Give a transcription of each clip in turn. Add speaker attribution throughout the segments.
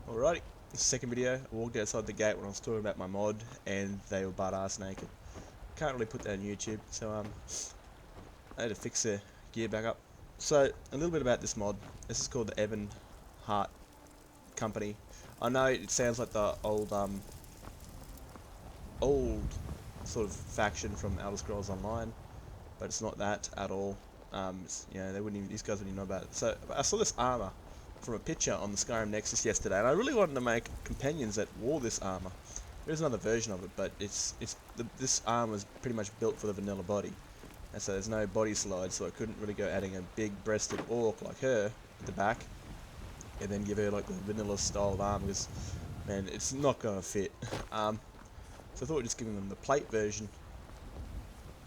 Speaker 1: Alrighty, second video. I walked outside the gate when I was talking about my mod, and they were butt ass naked. Can't really put that on YouTube, so I had to fix their gear back up. So a little bit about this mod. This is called the Ebon-Heart Company. I know it sounds like the old sort of faction from Elder Scrolls Online, but it's not that at all. You know, these guys wouldn't even know about it. So I saw this armor from a picture on the Skyrim Nexus yesterday, and I really wanted to make companions that wore this armor. There's another version of it, but this armor is pretty much built for the vanilla body, and so there's no body slide, so I couldn't really go adding a big-breasted orc like her at the back, and then give her like the vanilla style of armor, because man, it's not gonna fit. So I thought just giving them the plate version.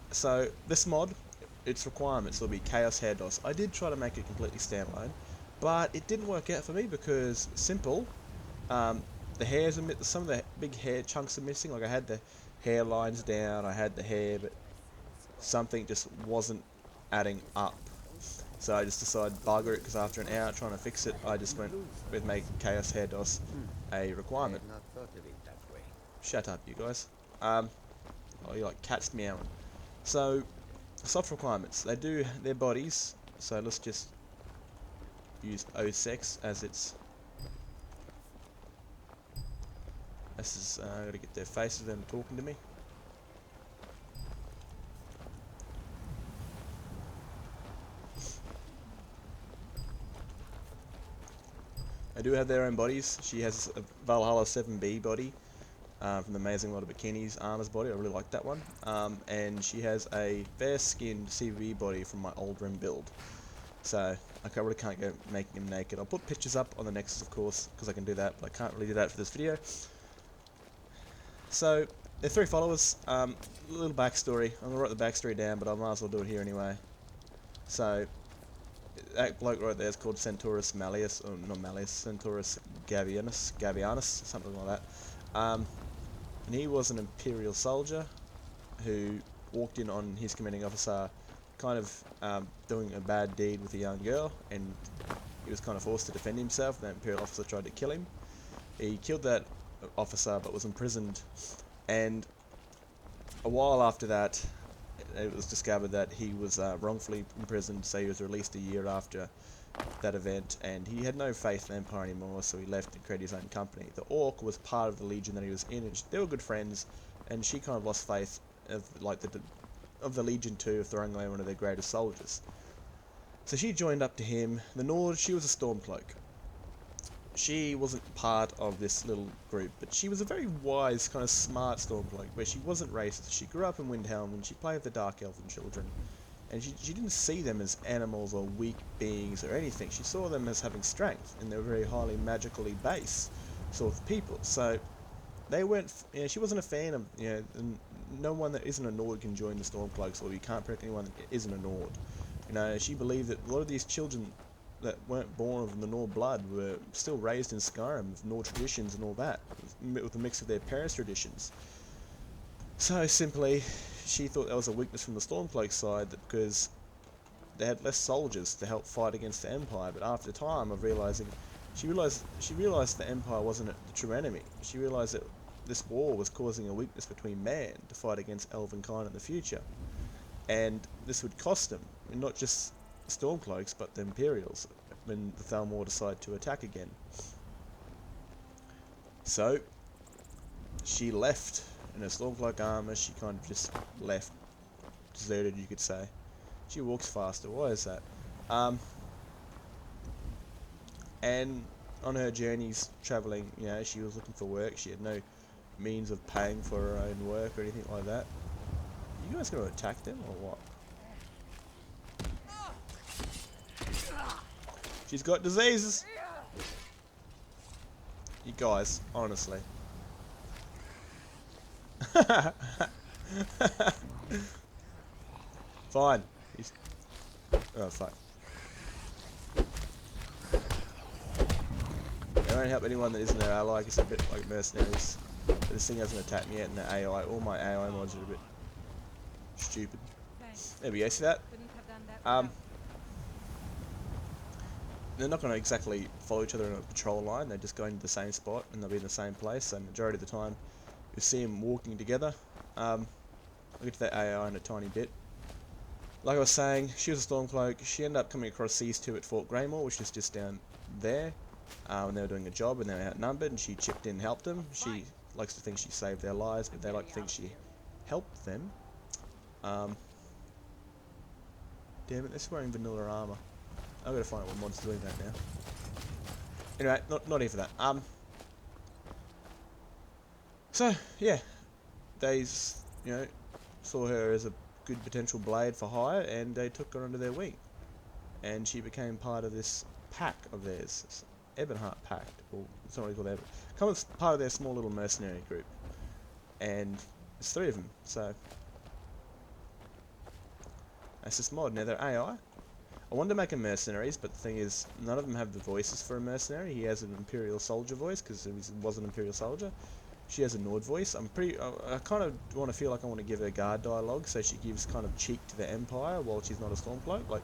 Speaker 1: So this mod, its requirements will be Chaos Hair DOS. I did try to make it completely standalone, but it didn't work out for me because simple. The hairs are some of the big hair chunks are missing. Like I had the hair lines down, I had the hair, but something just wasn't adding up. So I just decided bugger it, because after an hour trying to fix it, I just went with making Chaos Hair DOS a requirement. Shut up, you guys. Oh, you like cats meowing. So, soft requirements. They do their bodies. So let's just use O6 as its. This is I gotta get their faces of them talking to me. They do have their own bodies. She has a Valhalla 7B body. From the Amazing Lot of Bikinis Armor's body, I really like that one. And she has a fair-skinned CVB body from my old Rim build. So I really can't go making him naked. I'll put pictures up on the Nexus, of course, because I can do that, but I can't really do that for this video. So they're 3 followers. A little backstory. I'm gonna write the backstory down, but I might as well do it here anyway. So that bloke right there is called Centaurus Malleus, or not Malleus, Centaurus Gavianus, something like that. And he was an Imperial soldier who walked in on his commanding officer kind of doing a bad deed with a young girl, and he was kind of forced to defend himself. The Imperial officer tried to kill him. He killed that officer but was imprisoned, and a while after that it was discovered that he was wrongfully imprisoned, so he was released a year after that event, and he had no faith in the Empire anymore, so he left and created his own company. The Orc was part of the Legion that he was in, and they were good friends, and she kind of lost faith of the Legion too, of throwing away one of their greatest soldiers. So she joined up to him. The Nord, she was a Stormcloak. She wasn't part of this little group, but she was a very wise, kind of smart Stormcloak, where she wasn't racist. She grew up in Windhelm, and she played with the Dark Elven children. And she didn't see them as animals or weak beings or anything. She saw them as having strength, and they were very highly magically based sort of people. So they weren't, she wasn't a fan of, no one that isn't a Nord can join the Stormcloaks, or you can't protect anyone that isn't a Nord. She believed that a lot of these children that weren't born of the Nord blood were still raised in Skyrim with Nord traditions and all that, with a mix of their parents' traditions. So simply, she thought that was a weakness from the Stormcloak side, because they had less soldiers to help fight against the Empire. But after time of realizing, she realized the Empire wasn't the true enemy. She realized that this war was causing a weakness between man to fight against Elvenkind in the future, and this would cost them, and not just Stormcloaks, but the Imperials, when the Thalmor decide to attack again. So she left in her Stormcloak armor. She kind of just left, deserted, you could say. She walks faster. Why is that? And on her journeys traveling, she was looking for work. She had no means of paying for her own work or anything like that. Are you guys going to attack them or what? She's got diseases. You guys, honestly. Fine. Oh fuck. They won't help anyone that isn't their ally. It's a bit like mercenaries. But this thing hasn't attacked me yet, and the AI, all my AI mods are a bit stupid. There we go. See that? they're not going to exactly follow each other in a patrol line. They're just going to the same spot and they'll be in the same place. So majority of the time, you see them walking together. I'll get to that AI in a tiny bit. Like I was saying, she was a Stormcloak. She ended up coming across these two at Fort Greymore, which is just down there. When they were doing a job and they were outnumbered, and she chipped in and helped them. She likes to think she saved their lives, but they like to think she helped them. Damn it, they're wearing vanilla armor. I've got to find out what mod's doing that now. Anyway, not here for that. So yeah, they saw her as a good potential blade for hire, and they took her under their wing, and she became part of this pack of theirs, this Ebon-Heart Pact, or it's not really called Ebon. Becomes part of their small little mercenary group, and there's 3 of them. So that's this mod. Now they're AI. I wanted to make them mercenaries, but the thing is, none of them have the voices for a mercenary. He has an Imperial soldier voice because he was an Imperial soldier. She has a Nord voice. I kind of want to feel like I want to give her guard dialogue, so she gives kind of cheek to the Empire while she's not a Stormcloak. Like,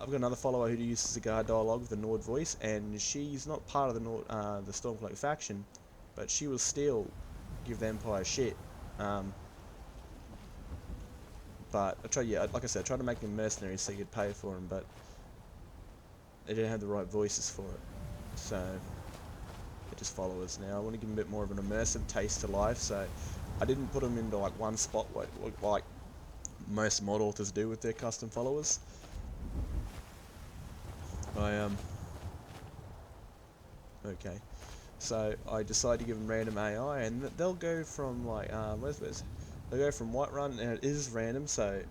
Speaker 1: I've got another follower who uses a guard dialogue with the Nord voice, and she's not part of the Stormcloak faction, but she will still give the Empire shit. But like I said, I tried to make them mercenaries so you could pay for them, but they didn't have the right voices for it. So they're just followers now. I want to give them a bit more of an immersive taste to life, so I didn't put them into like one spot like most mod authors do with their custom followers. Okay, so I decided to give them random AI, and they'll go from like they go from Whiterun, and it is random. So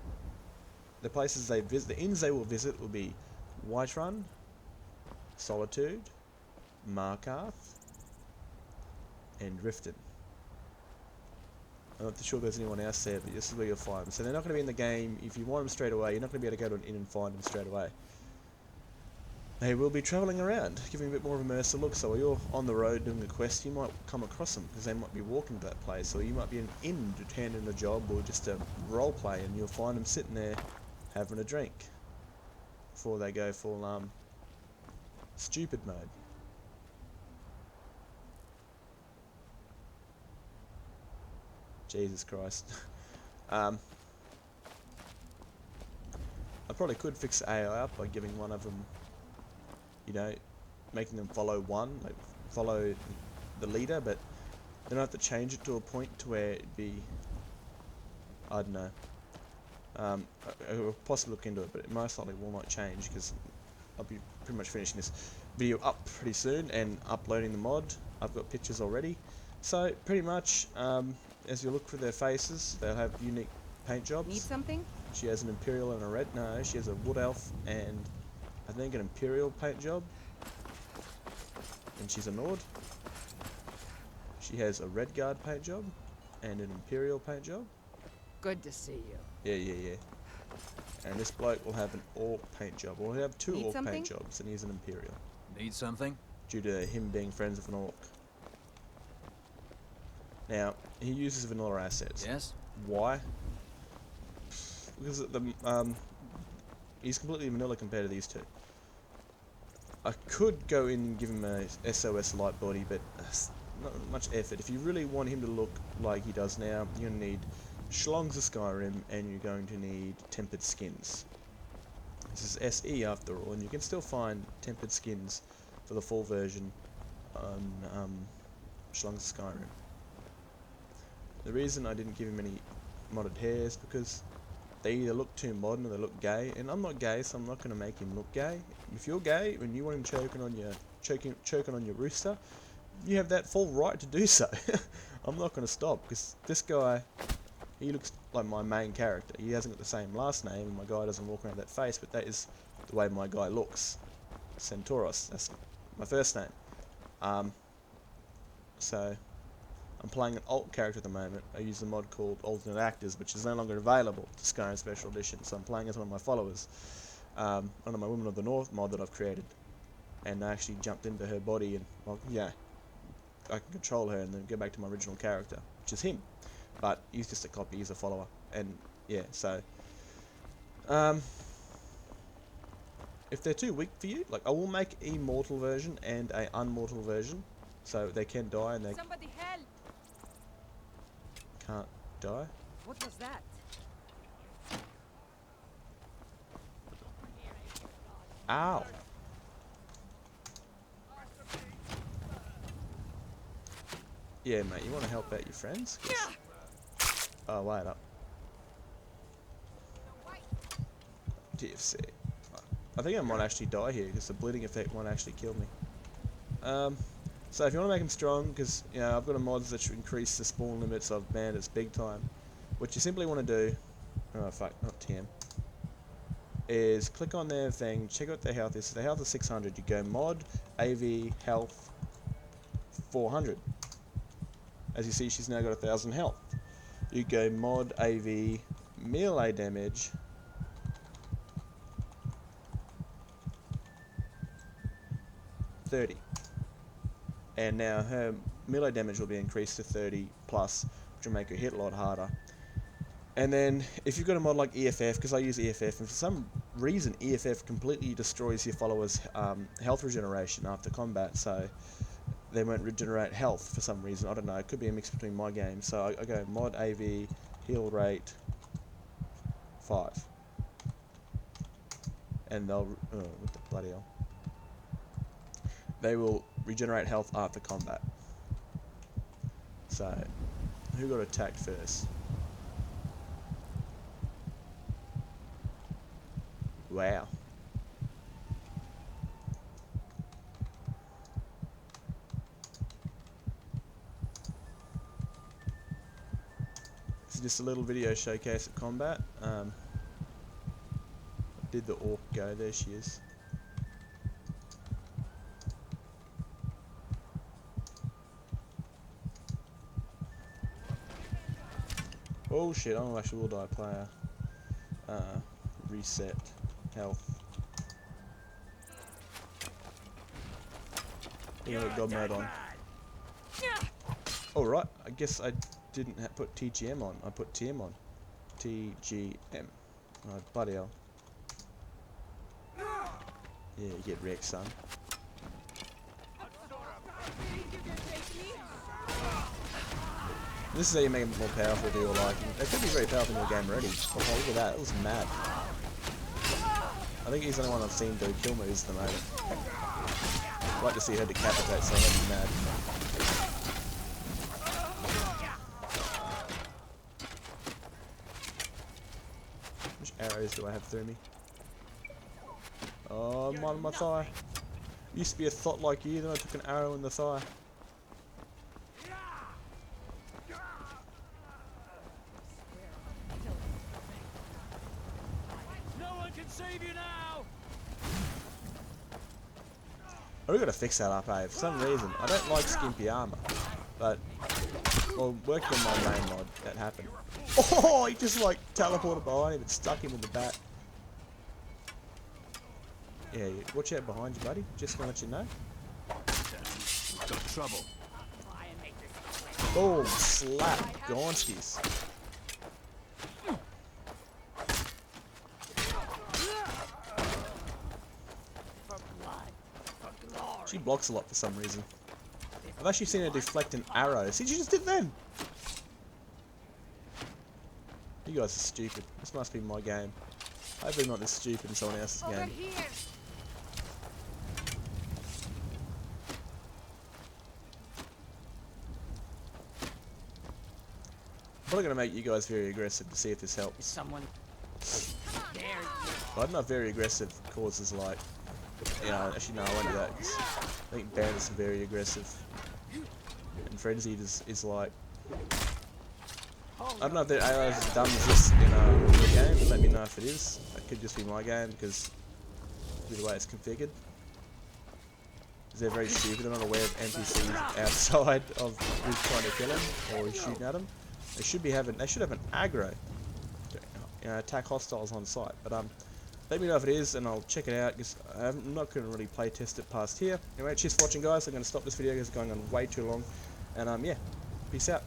Speaker 1: the places they visit, the inns they will visit will be Whiterun, Solitude, Markarth, and Riften. I'm not too sure there's anyone else there, but this is where you'll find them. So they're not going to be in the game. If you want them straight away, you're not going to be able to go to an inn and find them straight away. They will be travelling around, giving a bit more of a immersive look. So while you're on the road doing a quest, you might come across them, because they might be walking to that place, or you might be in an inn to hand in a job, or just a role play, and you'll find them sitting there having a drink before they go full stupid mode. Jesus Christ. I probably could fix the AI up by giving one of them, making them follow follow the leader, but then I have to change it to a point to where it'd be, I don't know. I will possibly look into it, but it most likely will not change, because I'll be pretty much finishing this video up pretty soon and uploading the mod. I've got pictures already. So pretty much, as you look for their faces, they'll have unique paint jobs.
Speaker 2: Need something?
Speaker 1: She has an Imperial and a red. No, she has a Wood Elf and I think an Imperial paint job. And she's a Nord. She has a Red Guard paint job and an Imperial paint job.
Speaker 2: Good to see you.
Speaker 1: Yeah. And this bloke will have an Orc paint job. Or he'll have 2
Speaker 2: Need
Speaker 1: Orc
Speaker 2: something?
Speaker 1: paint jobs, and he's an Imperial.
Speaker 3: Need something?
Speaker 1: Due to him being friends with an Orc. Now, he uses vanilla assets.
Speaker 3: Yes?
Speaker 1: Why? Because he's completely vanilla compared to these 2. I could go in and give him a SOS light body, but not much effort. If you really want him to look like he does now, you're going to need Schlongs of Skyrim, and you're going to need tempered skins. This is SE after all, and you can still find tempered skins for the full version on Schlongs of Skyrim. The reason I didn't give him any modded hair is because they either look too modern or they look gay, and I'm not gay, so I'm not going to make him look gay. If you're gay and you want him choking on your rooster, you have that full right to do so. I'm not going to stop, because this guy, he looks like my main character. He hasn't got the same last name, and my guy doesn't walk around with that face, but that is the way my guy looks. Centauros, that's my first name. So I'm playing an alt character at the moment. I use a mod called Alternate Actors, which is no longer available to Skyrim Special Edition, so I'm playing as one of my followers. One of my Women of the North mod that I've created. And I actually jumped into her body, and, well, yeah, I can control her and then go back to my original character, which is him. But he's just a copy, he's a follower. And, yeah, so if they're too weak for you, like I will make a mortal version and a unmortal version, so they can die and they
Speaker 2: Somebody help!
Speaker 1: can't die.
Speaker 2: What was that?
Speaker 1: Ow! Yeah, mate, you want to help out your friends? 'Cause- oh, wait up. TFC. I think I might actually die here because the bleeding effect might actually kill me. So if you want to make them strong, because you know I've got a mod that should increase the spawn limits of bandits big time. What you simply want to do, oh fuck, not TM, is click on their thing, check out their health is. So their health is 600. You go mod AV health 400. As you see, she's now got 1000 health. You go mod AV melee damage 30. And now her melee damage will be increased to 30 plus, which will make her hit a lot harder. And then if you've got a mod like EFF, because I use EFF, and for some reason EFF completely destroys your followers' health regeneration after combat, so they won't regenerate health for some reason. I don't know, it could be a mix between my games. So I go mod AV heal rate 5. And they'll, what the bloody hell. They will regenerate health after combat. So, who got attacked first? Wow. This is just a little video showcase of combat. Did the orc go? There she is. Oh shit, I'm actually will die player. Reset. Health. You know, God mode on. Alright, I guess I didn't put TGM on. I put TM on. TGM. Oh, bloody hell. Yeah, you get wrecked, son. This is how you make them more powerful to your liking. They could be very powerful in your game already. Oh, look at that. It was mad. I think he's the only one I've seen do kill moves at the moment. I'd like to see her decapitate someone. That'd be mad. Which arrows do I have through me? Oh, I'm on my thigh. Used to be a thought like you, then I took an arrow in the thigh.
Speaker 3: Save you now.
Speaker 1: I really gotta fix that up, eh? For some reason, I don't like skimpy armor, but well, working on my main mod, that happened. Oh, he just like teleported behind him and stuck him in the back. Yeah, watch out behind you, buddy. Just gonna let you know.
Speaker 3: Got trouble.
Speaker 1: Boom, slap, Gonskis. She blocks a lot for some reason. I've actually seen her deflect an arrow. See, she just did them! You guys are stupid. This must be my game. Hopefully not this stupid in someone else's
Speaker 2: Over
Speaker 1: game.
Speaker 2: here.
Speaker 1: I'm probably going to make you guys very aggressive to see if this
Speaker 2: Is
Speaker 1: helps.
Speaker 2: someone there?
Speaker 1: But I'm not very aggressive causes like... You know, actually no, I won't do that. 'Cause I think bandits are very aggressive. And frenzied is like... I don't know if their AI is as dumb as this in your game, but let me know if it is. It could just be my game because of the way it's configured. Because they're very stupid, they're not aware of NPCs outside of who's trying to kill them or who's shooting at them. They should have an aggro. You know, attack hostiles on sight. But let me know if it is and I'll check it out because I'm not going to really play test it past here. Anyway, cheers for watching guys. I'm going to stop this video because it's going on way too long. And yeah, peace out.